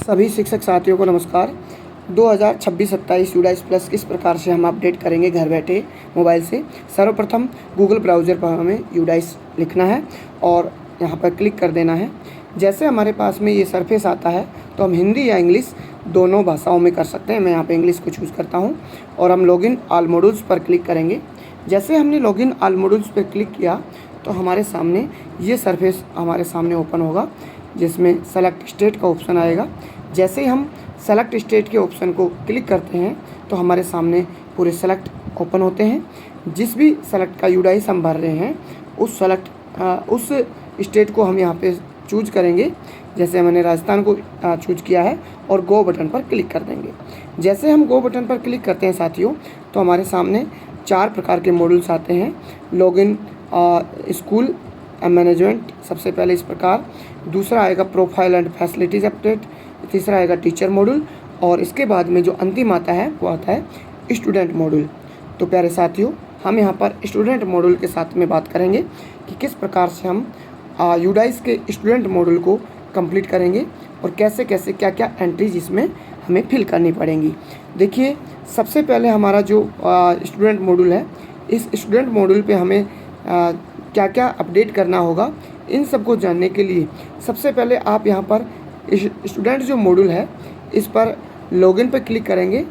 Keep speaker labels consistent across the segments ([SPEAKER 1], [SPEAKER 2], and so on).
[SPEAKER 1] सभी शिक्षक साथियों को नमस्कार। 2026-27 यूडाइस प्लस किस प्रकार से हम अपडेट करेंगे घर बैठे मोबाइल से। सर्वप्रथम गूगल ब्राउज़र पर हमें यूडाइस लिखना है और यहाँ पर क्लिक कर देना है। जैसे हमारे पास में ये सरफेस आता है तो हम हिंदी या इंग्लिश दोनों भाषाओं में कर सकते हैं। मैं यहाँ पे इंग्लिश को चूज़ करता हूँ और हम लॉगिन ऑल मॉड्यूल्स पर क्लिक करेंगे। जैसे हमने लॉगिन ऑल मॉड्यूल्स पर क्लिक किया तो हमारे सामने ये सरफेस हमारे सामने ओपन होगा, जिसमें सेलेक्ट स्टेट का ऑप्शन आएगा। जैसे ही हम सेलेक्ट स्टेट के ऑप्शन को क्लिक करते हैं तो हमारे सामने पूरे सेलेक्ट ओपन होते हैं। जिस भी सेलेक्ट का यूडाइस हम भर रहे हैं उस स्टेट को हम यहाँ पे चूज करेंगे। जैसे मैंने राजस्थान को चूज किया है और गो बटन पर क्लिक कर देंगे। जैसे हम गो बटन पर क्लिक करते हैं साथियों तो हमारे सामने 4 प्रकार के मॉड्यूल्स आते हैं। लॉगिन स्कूल मैनेजमेंट सबसे पहले इस प्रकार, दूसरा आएगा प्रोफाइल एंड फैसिलिटीज़ अपडेट, तीसरा आएगा टीचर मॉड्यूल और इसके बाद में जो अंतिम आता है वो आता है स्टूडेंट मॉड्यूल। तो प्यारे साथियों, हम यहाँ पर स्टूडेंट मॉड्यूल के साथ में बात करेंगे कि किस प्रकार से हम यूडाइस के स्टूडेंट मॉड्यूल को कंप्लीट करेंगे और कैसे कैसे क्या क्या एंट्रीज इसमें हमें फिल करनी पड़ेंगी। देखिए, सबसे पहले हमारा जो स्टूडेंट मॉड्यूल है, इस स्टूडेंट मॉड्यूल पे हमें क्या क्या अपडेट करना होगा, इन सब को जानने के लिए सबसे पहले आप यहाँ पर स्टूडेंट जो मॉड्यूल है इस पर लॉगिन पर क्लिक करेंगे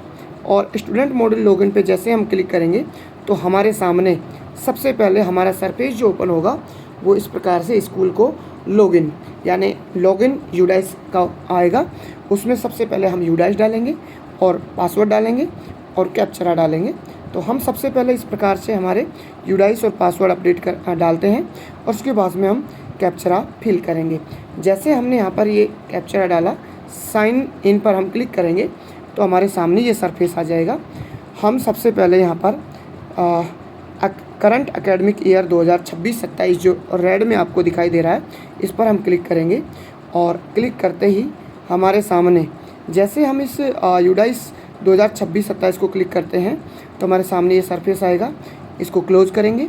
[SPEAKER 1] और स्टूडेंट मॉड्यूल लॉगिन पे जैसे हम क्लिक करेंगे तो हमारे सामने सबसे पहले हमारा सरफेस जो ओपन होगा वो इस प्रकार से स्कूल को लॉगिन यानी लॉगिन यूडाइस का आएगा। उसमें सबसे पहले हम यूडाइस डालेंगे और पासवर्ड डालेंगे और कैप्चरा डालेंगे। तो हम सबसे पहले इस प्रकार से हमारे यूडाइस और पासवर्ड अपडेट कर डालते हैं और उसके बाद में हम कैप्चरा फिल करेंगे। जैसे हमने यहाँ पर ये कैप्चरा डाला, साइन इन पर हम क्लिक करेंगे तो हमारे सामने ये सरफेस आ जाएगा। हम सबसे पहले यहाँ पर करंट एकेडमिक ईयर 2026-27 जो रेड में आपको दिखाई दे रहा है इस पर हम क्लिक करेंगे और क्लिक करते ही हमारे सामने जैसे हम इस यूडाइस 2026-27 को क्लिक करते हैं तो हमारे सामने ये सरफेस आएगा। इसको क्लोज करेंगे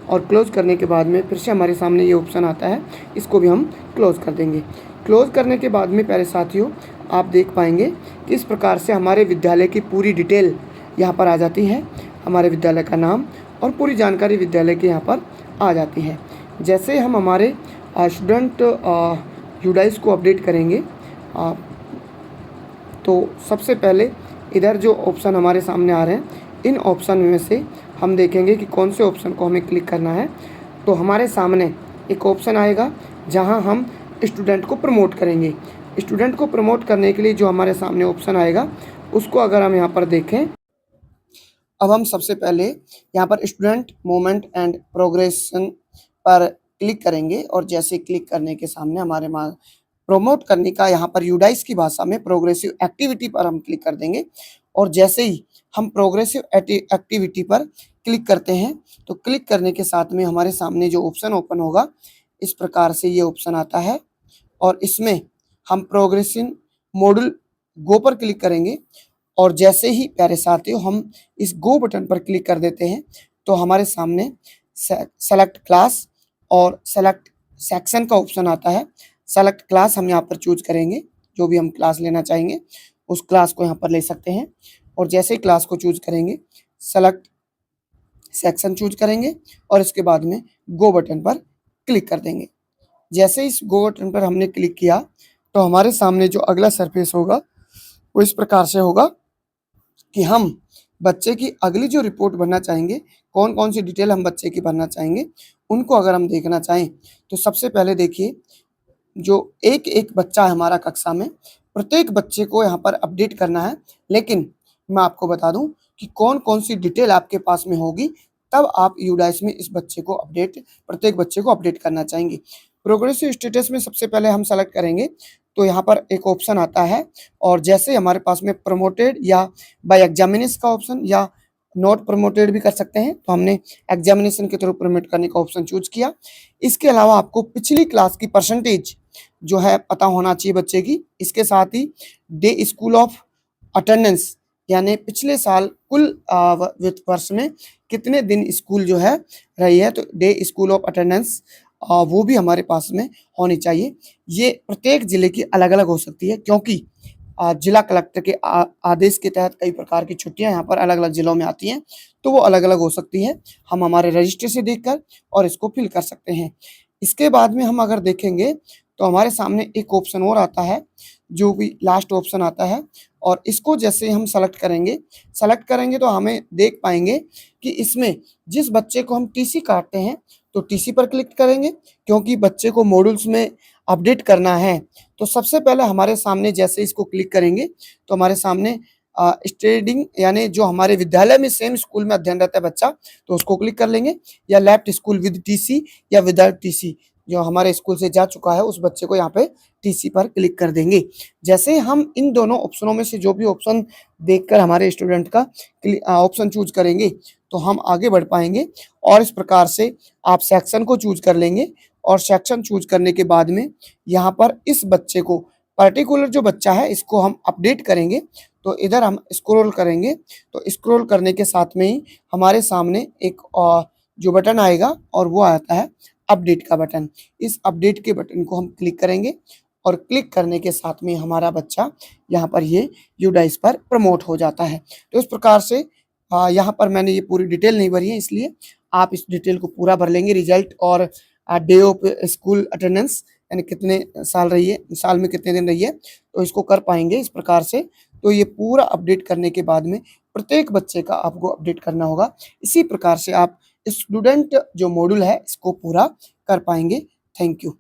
[SPEAKER 1] और क्लोज करने के बाद में फिर से हमारे सामने ये ऑप्शन आता है, इसको भी हम क्लोज कर देंगे। क्लोज करने के बाद में प्यारे साथियों, आप देख पाएंगे कि इस प्रकार से हमारे विद्यालय की पूरी डिटेल यहाँ पर आ जाती है। हमारे विद्यालय का नाम और पूरी जानकारी विद्यालय की यहाँ पर आ जाती है। जैसे हम हमारे स्टूडेंट यूडाइस को अपडेट करेंगे तो सबसे पहले इधर जो ऑप्शन हमारे सामने आ रहे हैं, इन ऑप्शन में से हम देखेंगे कि कौन से ऑप्शन को हमें क्लिक करना है। तो हमारे सामने एक ऑप्शन आएगा जहां हम स्टूडेंट को प्रमोट करेंगे। स्टूडेंट को प्रमोट करने के लिए जो हमारे सामने ऑप्शन आएगा उसको अगर हम यहाँ पर देखें, अब हम सबसे पहले यहाँ पर स्टूडेंट मूवमेंट एंड प्रोग्रेशन पर क्लिक करेंगे और जैसे क्लिक करने के सामने हमारे प्रमोट करने का यहाँ पर यूडाइस की भाषा में प्रोग्रेसिव एक्टिविटी पर हम क्लिक कर देंगे और जैसे ही हम प्रोग्रेसिव एक्टिविटी पर क्लिक करते हैं तो क्लिक करने के साथ में हमारे सामने जो ऑप्शन ओपन होगा इस प्रकार से ये ऑप्शन आता है और इसमें हम प्रोग्रेसिव मॉड्यूल गो पर क्लिक करेंगे और जैसे ही प्यारे साथियों हम इस गो बटन पर क्लिक कर देते हैं तो हमारे सामने सेलेक्ट क्लास और सेलेक्ट सेक्शन का ऑप्शन आता है। सेलेक्ट क्लास हम यहाँ पर चूज करेंगे, जो भी हम क्लास लेना चाहेंगे उस क्लास को यहाँ पर ले सकते हैं और जैसे ही क्लास को चूज करेंगे सेलेक्ट सेक्शन चूज करेंगे और इसके बाद में गो बटन पर क्लिक कर देंगे। जैसे इस गो बटन पर हमने क्लिक किया तो हमारे सामने जो अगला सरफेस होगा वो इस प्रकार से होगा कि हम बच्चे की अगली जो रिपोर्ट भरना चाहेंगे, कौन कौन सी डिटेल हम बच्चे की भरना चाहेंगे, उनको अगर हम देखना चाहें तो सबसे पहले देखिए, जो एक एक बच्चा है हमारा कक्षा में, प्रत्येक बच्चे को यहाँ पर अपडेट करना है। लेकिन मैं आपको बता दूं कि कौन कौन सी डिटेल आपके पास में होगी तब आप यूडाइस में इस बच्चे को प्रत्येक बच्चे को अपडेट करना चाहेंगे। प्रोग्रेसिव स्टेटस में सबसे पहले हम सेलेक्ट करेंगे तो यहाँ पर एक ऑप्शन आता है और जैसे हमारे पास में प्रमोटेड या बाय एग्जामिनेशन का ऑप्शन या नॉट प्रमोटेड भी कर सकते हैं, तो हमने एग्जामिनेशन के थ्रू प्रमोट करने का ऑप्शन चूज किया। इसके अलावा आपको पिछली क्लास की परसेंटेज जो है पता होना चाहिए बच्चे की। इसके साथ ही डे स्कूल ऑफ अटेंडेंस यानी पिछले साल कुल वित्त वर्ष में कितने दिन स्कूल जो है रही है, तो डे स्कूल ऑफ अटेंडेंस वो भी हमारे पास में होनी चाहिए। ये प्रत्येक ज़िले की अलग अलग हो सकती है क्योंकि जिला कलेक्टर के आदेश के तहत कई प्रकार की छुट्टियां यहाँ पर अलग अलग जिलों में आती हैं, तो वो अलग अलग हो सकती हैं। हम हमारे रजिस्टर से देखकर और इसको फिल कर सकते हैं। इसके बाद में हम अगर देखेंगे तो हमारे सामने एक ऑप्शन और आता है, जो भी लास्ट ऑप्शन आता है, और इसको जैसे हम सेलेक्ट करेंगे तो हमें देख पाएंगे कि इसमें जिस बच्चे को हम टीसी काटते हैं तो टीसी पर क्लिक करेंगे, क्योंकि बच्चे को मॉड्यूल्स में अपडेट करना है। तो सबसे पहले हमारे सामने जैसे इसको क्लिक करेंगे तो हमारे सामने स्टडिंग यानी जो हमारे विद्यालय में सेम स्कूल में अध्ययन रहता है बच्चा, तो उसको क्लिक कर लेंगे, या लेफ्ट स्कूल विद टीसी या विदाउट टीसी, जो हमारे स्कूल से जा चुका है उस बच्चे को यहाँ पे टीसी पर क्लिक कर देंगे। जैसे हम इन दोनों ऑप्शनों में से जो भी ऑप्शन देखकर हमारे स्टूडेंट का ऑप्शन चूज करेंगे तो हम आगे बढ़ पाएंगे। और इस प्रकार से आप सेक्शन को चूज कर लेंगे, और सेक्शन चूज करने के बाद में यहाँ पर इस बच्चे को पर्टिकुलर जो बच्चा है इसको हम अपडेट करेंगे। तो इधर हम स्क्रॉल करेंगे, तो स्क्रॉल करने के साथ में ही हमारे सामने एक जो बटन आएगा और वो आता है अपडेट का बटन। इस अपडेट के बटन को हम क्लिक करेंगे, और क्लिक करने के साथ में हमारा बच्चा यहाँ पर ये यूडाइस पर प्रमोट हो जाता है। तो इस प्रकार से यहाँ पर मैंने ये पूरी डिटेल नहीं भरी है, इसलिए आप इस डिटेल को पूरा भर लेंगे। रिजल्ट और डे ऑफ स्कूल अटेंडेंस यानी कितने साल रही है, साल में कितने दिन रही है, तो इसको कर पाएंगे इस प्रकार से। तो ये पूरा अपडेट करने के बाद में प्रत्येक बच्चे का आपको अपडेट करना होगा। इसी प्रकार से आप स्टूडेंट जो मॉड्यूल है इसको पूरा कर पाएंगे। Thank you.